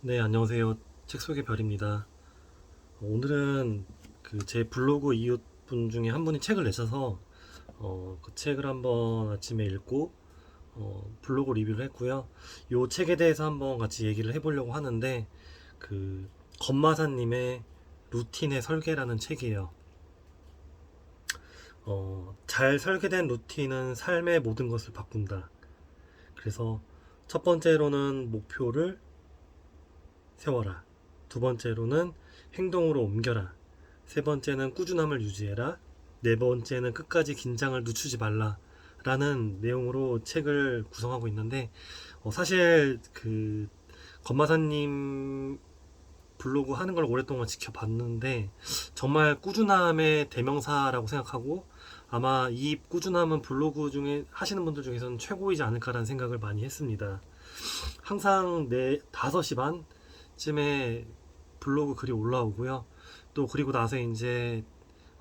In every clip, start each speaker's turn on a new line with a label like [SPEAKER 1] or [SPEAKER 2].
[SPEAKER 1] 네, 안녕하세요. 책 속의 별입니다. 오늘은 그 제 블로그 이웃분 중에 한 분이 책을 내셔서 그 책을 한번 아침에 읽고 블로그 리뷰를 했고요. 이 책에 대해서 한번 같이 얘기를 해보려고 하는데 그 건마사님의 루틴의 설계라는 책이에요. 잘 설계된 루틴은 삶의 모든 것을 바꾼다. 그래서 첫 번째로는 목표를 세워라. 두 번째로는 행동으로 옮겨라. 세 번째는 꾸준함을 유지해라. 네 번째는 끝까지 긴장을 늦추지 말라. 라는 내용으로 책을 구성하고 있는데, 사실 그 건마사님 블로그 하는 걸 오랫동안 지켜봤는데, 정말 꾸준함의 대명사라고 생각하고, 아마 이 꾸준함은 블로그 중에 하시는 분들 중에서는 최고이지 않을까라는 생각을 많이 했습니다. 항상 5시 반쯤에 블로그 글이 올라오고요. 또 그리고 나서 이제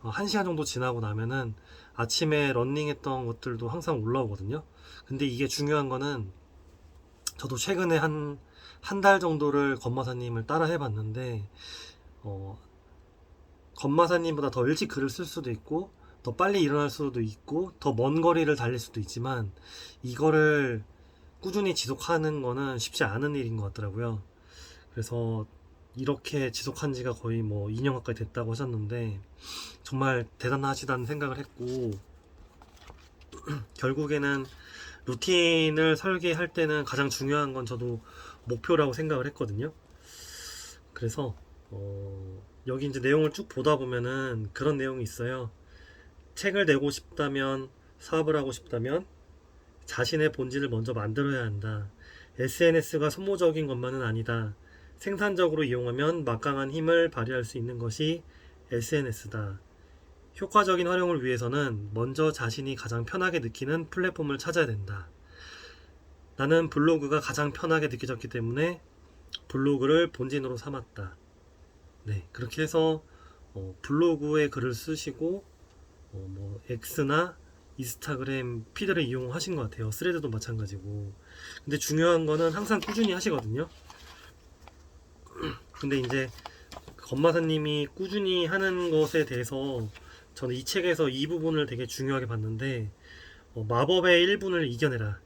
[SPEAKER 1] 1시간 정도 지나고 나면은 아침에 런닝했던 것들도 항상 올라오거든요. 근데 이게 중요한 거는 저도 최근에 한 달 정도를 건마사님을 따라 해봤는데 어, 건마사님보다 더 일찍 글을 쓸 수도 있고 더 빨리 일어날 수도 있고 더 먼 거리를 달릴 수도 있지만 이거를 꾸준히 지속하는 거는 쉽지 않은 일인 것 같더라고요. 그래서 이렇게 지속한 지가 거의 뭐 2년 가까이 됐다고 하셨는데 정말 대단하시다는 생각을 했고, 결국에는 루틴을 설계할 때는 가장 중요한 건 저도 목표라고 생각을 했거든요. 그래서 여기 이제 내용을 쭉 보다 보면은 그런 내용이 있어요. 책을 내고 싶다면, 사업을 하고 싶다면 자신의 본질을 먼저 만들어야 한다. SNS가 소모적인 것만은 아니다. 생산적으로 이용하면 막강한 힘을 발휘할 수 있는 것이 SNS다. 효과적인 활용을 위해서는 먼저 자신이 가장 편하게 느끼는 플랫폼을 찾아야 된다. 나는 블로그가 가장 편하게 느껴졌기 때문에 블로그를 본진으로 삼았다. 네, 그렇게 해서 블로그에 글을 쓰시고 뭐 X나 인스타그램 피드를 이용하신 것 같아요. 스레드도 마찬가지고. 근데 중요한 거는 항상 꾸준히 하시거든요. 근데 이제 건마사님이 꾸준히 하는 것에 대해서 저는 이 책에서 이 부분을 되게 중요하게 봤는데 마법의 1분을 이겨내라.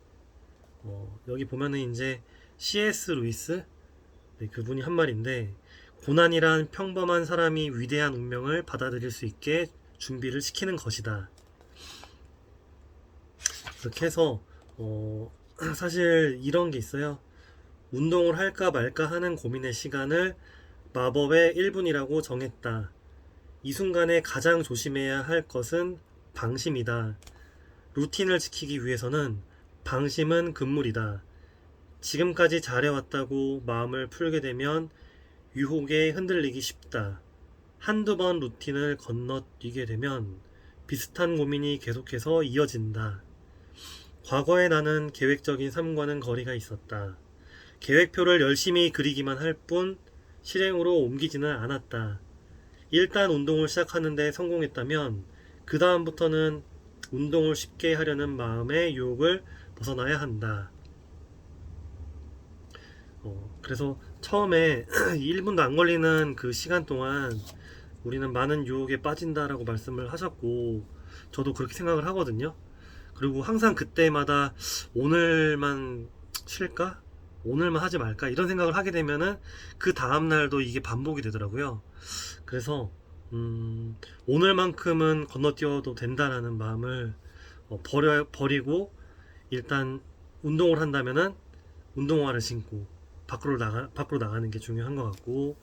[SPEAKER 1] 여기 보면은 이제 C.S. 루이스 네, 그분이 한 말인데 고난이란 평범한 사람이 위대한 운명을 받아들일 수 있게 준비를 시키는 것이다. 그렇게 해서 사실 이런 게 있어요. 운동을 할까 말까 하는 고민의 시간을 마법의 1분이라고 정했다. 이 순간에 가장 조심해야 할 것은 방심이다. 루틴을 지키기 위해서는 방심은 금물이다. 지금까지 잘해왔다고 마음을 풀게 되면 유혹에 흔들리기 쉽다. 한두 번 루틴을 건너뛰게 되면 비슷한 고민이 계속해서 이어진다. 과거에 나는 계획적인 삶과는 거리가 있었다. 계획표를 열심히 그리기만 할 뿐 실행으로 옮기지는 않았다. 일단 운동을 시작하는데 성공했다면 그 다음부터는 운동을 쉽게 하려는 마음의 유혹을 벗어나야 한다. 그래서 처음에 1분도 안 걸리는 그 시간 동안 우리는 많은 유혹에 빠진다라고 말씀을 하셨고 저도 그렇게 생각을 하거든요. 그리고 항상 그때마다 오늘만 쉴까? 오늘만 하지 말까? 이런 생각을 하게 되면은 그 다음날도 이게 반복이 되더라고요. 그래서 오늘만큼은 건너뛰어도 된다라는 마음을 버리고 일단 운동을 한다면은 운동화를 신고 밖으로 나가는 게 중요한 것 같고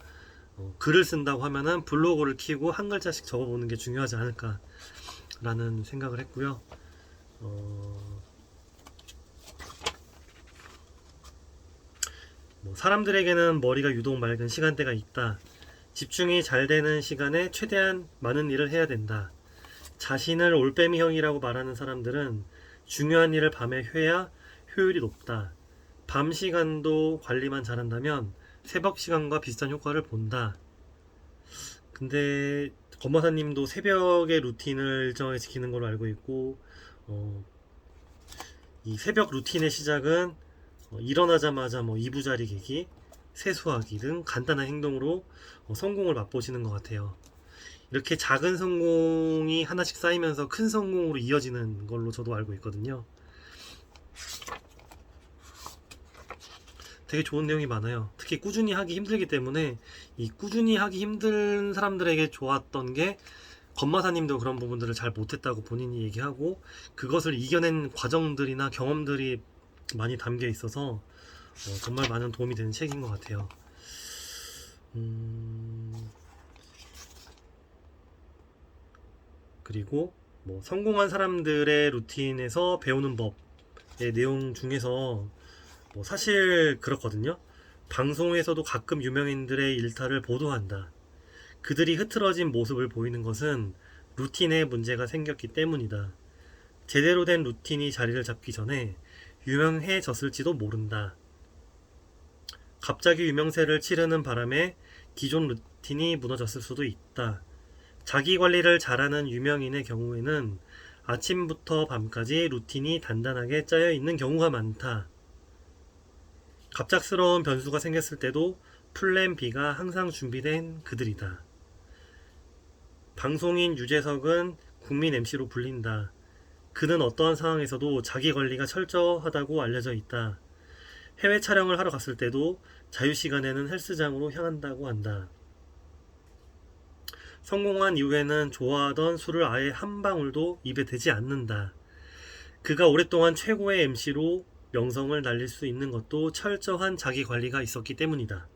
[SPEAKER 1] 글을 쓴다고 하면은 블로그를 키고 한 글자씩 적어보는 게 중요하지 않을까라는 생각을 했고요. 어, 뭐 사람들에게는 머리가 유독 맑은 시간대가 있다. 집중이 잘 되는 시간에 최대한 많은 일을 해야 된다. 자신을 올빼미형이라고 말하는 사람들은 중요한 일을 밤에 해야 효율이 높다. 밤 시간도 관리만 잘한다면 새벽 시간과 비슷한 효과를 본다. 근데 건마사님도 새벽에 루틴을 일정하게 지키는 걸로 알고 있고 어, 이 새벽 루틴의 시작은 일어나자마자 뭐 이부자리 개기 세수하기 등 간단한 행동으로 성공을 맛보시는 것 같아요. 이렇게 작은 성공이 하나씩 쌓이면서 큰 성공으로 이어지는 걸로 저도 알고 있거든요. 되게 좋은 내용이 많아요. 특히 꾸준히 하기 힘들기 때문에 이 꾸준히 하기 힘든 사람들에게 좋았던 게 건마사님도 그런 부분들을 잘 못했다고 본인이 얘기하고 그것을 이겨낸 과정들이나 경험들이 많이 담겨 있어서 정말 많은 도움이 되는 책인 것 같아요. 그리고 뭐 성공한 사람들의 루틴에서 배우는 법의 내용 중에서 뭐 사실 그렇거든요. 방송에서도 가끔 유명인들의 일탈을 보도한다. 그들이 흐트러진 모습을 보이는 것은 루틴에 문제가 생겼기 때문이다. 제대로 된 루틴이 자리를 잡기 전에 유명해졌을지도 모른다. 갑자기 유명세를 치르는 바람에 기존 루틴이 무너졌을 수도 있다. 자기 관리를 잘하는 유명인의 경우에는 아침부터 밤까지 루틴이 단단하게 짜여 있는 경우가 많다. 갑작스러운 변수가 생겼을 때도 플랜 B가 항상 준비된 그들이다. 방송인 유재석은 국민 MC로 불린다. 그는 어떠한 상황에서도 자기 관리가 철저하다고 알려져 있다. 해외 촬영을 하러 갔을 때도 자유시간에는 헬스장으로 향한다고 한다. 성공한 이후에는 좋아하던 술을 아예 한 방울도 입에 대지 않는다. 그가 오랫동안 최고의 MC로 명성을 날릴 수 있는 것도 철저한 자기 관리가 있었기 때문이다.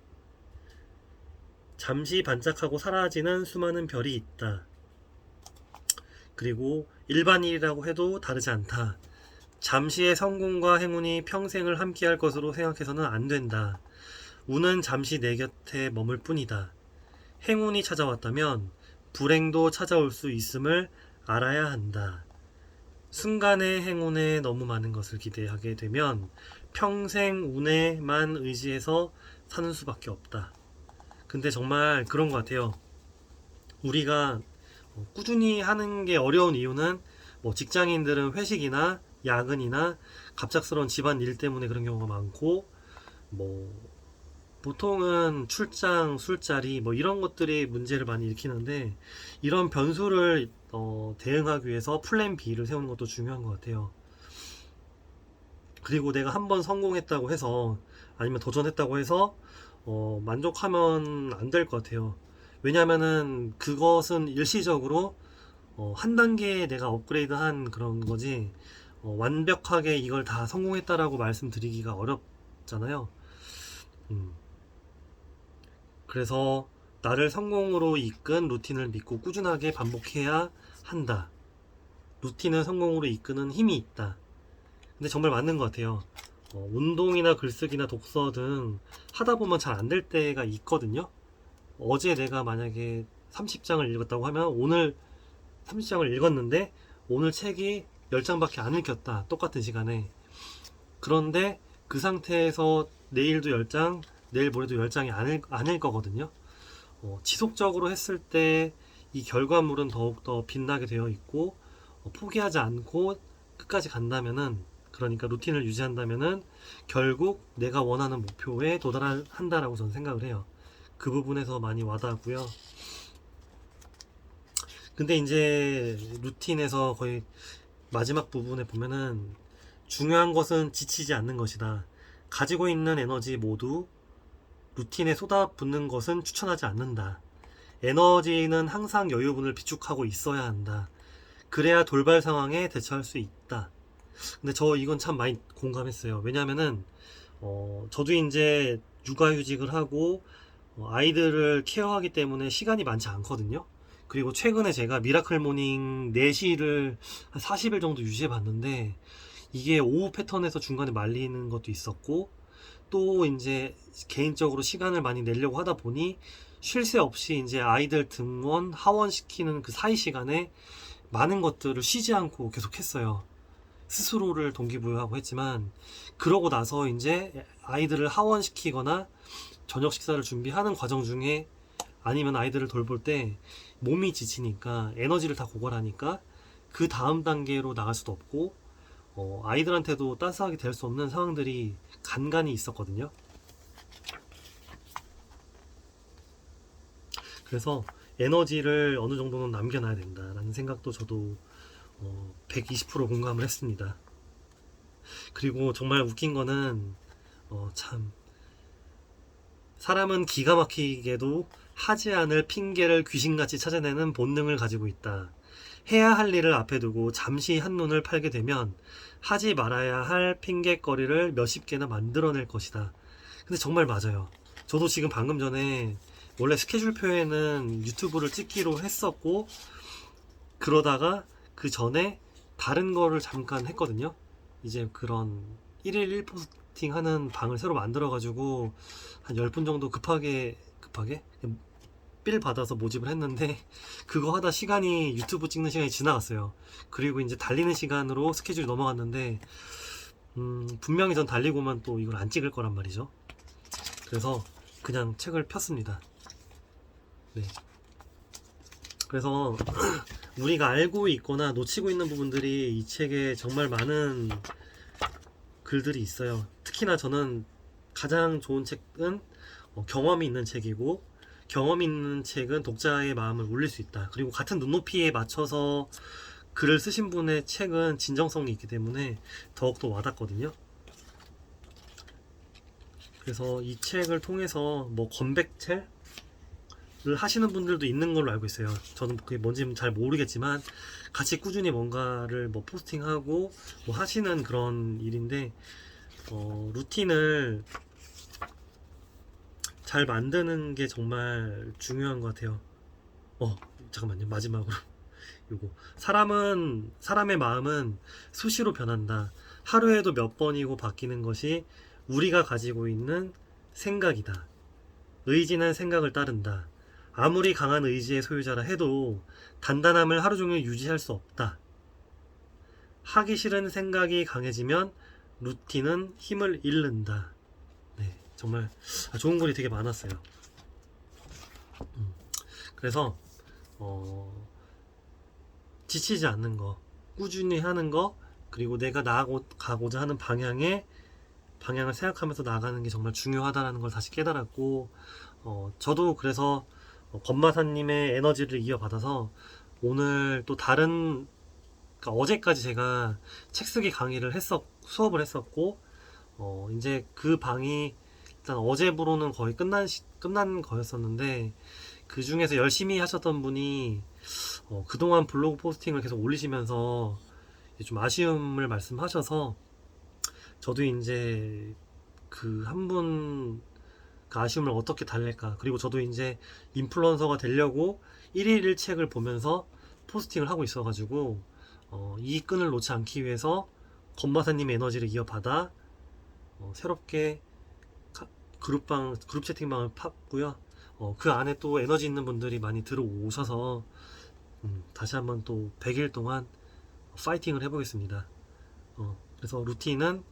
[SPEAKER 1] 잠시 반짝하고 사라지는 수많은 별이 있다. 그리고 일반인이라고 해도 다르지 않다. 잠시의 성공과 행운이 평생을 함께할 것으로 생각해서는 안 된다. 운은 잠시 내 곁에 머물 뿐이다. 행운이 찾아왔다면 불행도 찾아올 수 있음을 알아야 한다. 순간의 행운에 너무 많은 것을 기대하게 되면 평생 운에만 의지해서 사는 수밖에 없다. 근데 정말 그런 것 같아요. 우리가 꾸준히 하는 게 어려운 이유는 뭐 직장인들은 회식이나 야근이나 갑작스러운 집안 일 때문에 그런 경우가 많고 뭐 보통은 출장, 술자리 뭐 이런 것들이 문제를 많이 일으키는데 이런 변수를 대응하기 위해서 플랜 B를 세우는 것도 중요한 것 같아요. 그리고 내가 한번 성공했다고 해서 아니면 도전했다고 해서 만족하면 안 될 것 같아요. 왜냐하면은 그것은 일시적으로 한 단계 내가 업그레이드한 그런 거지 완벽하게 이걸 다 성공했다라고 말씀드리기가 어렵잖아요. 그래서 나를 성공으로 이끈 루틴을 믿고 꾸준하게 반복해야 한다. 루틴을 성공으로 이끄는 힘이 있다. 근데 정말 맞는 것 같아요. 운동이나 글쓰기나 독서 등 하다 보면 잘 안 될 때가 있거든요. 어제 내가 만약에 30장을 읽었다고 하면 오늘 30장을 읽었는데 오늘 책이 10장밖에 안 읽혔다. 똑같은 시간에. 그런데 그 상태에서 내일도 10장, 내일 모레도 10장이 아닐 거거든요. 지속적으로 했을 때 이 결과물은 더욱더 빛나게 되어 있고 포기하지 않고 끝까지 간다면은 그러니까 루틴을 유지한다면은 결국 내가 원하는 목표에 도달한다라고 저는 생각을 해요. 그 부분에서 많이 와닿았고요. 근데 이제 루틴에서 거의 마지막 부분에 보면은 중요한 것은 지치지 않는 것이다. 가지고 있는 에너지 모두 루틴에 쏟아붓는 것은 추천하지 않는다. 에너지는 항상 여유분을 비축하고 있어야 한다. 그래야 돌발 상황에 대처할 수 있다. 근데 저 이건 참 많이 공감했어요. 왜냐면은 저도 이제 육아휴직을 하고 아이들을 케어하기 때문에 시간이 많지 않거든요. 그리고 최근에 제가 미라클 모닝 4시를 한 40일 정도 유지해 봤는데 이게 오후 패턴에서 중간에 말리는 것도 있었고 또 이제 개인적으로 시간을 많이 내려고 하다 보니 쉴 새 없이 이제 아이들 등원, 하원시키는 그 사이 시간에 많은 것들을 쉬지 않고 계속 했어요. 스스로를 동기부여하고 했지만 그러고 나서 이제 아이들을 하원시키거나 저녁 식사를 준비하는 과정 중에 아니면 아이들을 돌볼 때 몸이 지치니까 에너지를 다 고갈하니까 그 다음 단계로 나갈 수도 없고 아이들한테도 따스하게 될 수 없는 상황들이 간간히 있었거든요. 그래서 에너지를 어느 정도는 남겨놔야 된다라는 생각도 저도 120% 공감을 했습니다. 그리고 정말 웃긴 거는 참 사람은 기가 막히게도 하지 않을 핑계를 귀신같이 찾아내는 본능을 가지고 있다. 해야 할 일을 앞에 두고 잠시 한눈을 팔게 되면 하지 말아야 할 핑계거리를 몇십 개나 만들어낼 것이다. 근데 정말 맞아요. 저도 지금 방금 전에 원래 스케줄표에는 유튜브를 찍기로 했었고, 그러다가 그 전에 다른 거를 잠깐 했거든요. 이제 그런 1일 1포스팅 하는 방을 새로 만들어가지고 한 10분 정도 급하게 빌 받아서 모집을 했는데, 그거 하다 시간이 유튜브 찍는 시간이 지나갔어요. 그리고 이제 달리는 시간으로 스케줄이 넘어갔는데, 분명히 전 달리고만 또 이걸 안 찍을 거란 말이죠. 그래서 그냥 책을 폈습니다. 네. 그래서 우리가 알고 있거나 놓치고 있는 부분들이 이 책에 정말 많은 글들이 있어요. 특히나 저는 가장 좋은 책은 경험이 있는 책이고, 경험 있는 책은 독자의 마음을 울릴 수 있다. 그리고 같은 눈높이에 맞춰서 글을 쓰신 분의 책은 진정성이 있기 때문에 더욱더 와닿거든요. 그래서 이 책을 통해서 뭐 건백체를 하시는 분들도 있는 걸로 알고 있어요. 저는 그게 뭔지 잘 모르겠지만 같이 꾸준히 뭔가를 뭐 포스팅하고 뭐 하시는 그런 일인데, 루틴을 잘 만드는 게 정말 중요한 것 같아요. 잠깐만요. 마지막으로 요거, 사람의 마음은 수시로 변한다. 하루에도 몇 번이고 바뀌는 것이 우리가 가지고 있는 생각이다. 의지는 생각을 따른다. 아무리 강한 의지의 소유자라 해도 단단함을 하루 종일 유지할 수 없다. 하기 싫은 생각이 강해지면 루틴은 힘을 잃는다. 네, 정말 좋은 글이 되게 많았어요. 그래서 지치지 않는 거, 꾸준히 하는 거, 그리고 내가 나아가고자 하는 방향을 생각하면서 나아가는 게 정말 중요하다는 걸 다시 깨달았고, 저도 그래서 건마사님의 에너지를 이어받아서 오늘 또 다른, 그러니까 어제까지 제가 책쓰기 강의를 수업을 했었고, 이제 그 방이 일단 어제부로는 거의 끝난 거였었는데, 그 중에서 열심히 하셨던 분이 그동안 블로그 포스팅을 계속 올리시면서 좀 아쉬움을 말씀하셔서, 저도 이제 그 한 분 그 아쉬움을 어떻게 달랠까, 그리고 저도 이제 인플루언서가 되려고 1일 1책을 보면서 포스팅을 하고 있어가지고 이 끈을 놓지 않기 위해서 건마사님의 에너지를 이어받아 새롭게 그룹 채팅방을 팠고요. 그 안에 또 에너지 있는 분들이 많이 들어오셔서 다시 한번 또 100일 동안 파이팅을 해보겠습니다. 그래서 루틴은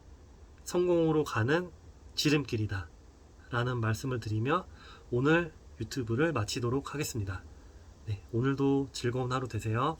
[SPEAKER 1] 성공으로 가는 지름길이다 라는 말씀을 드리며 오늘 유튜브를 마치도록 하겠습니다. 네, 오늘도 즐거운 하루 되세요.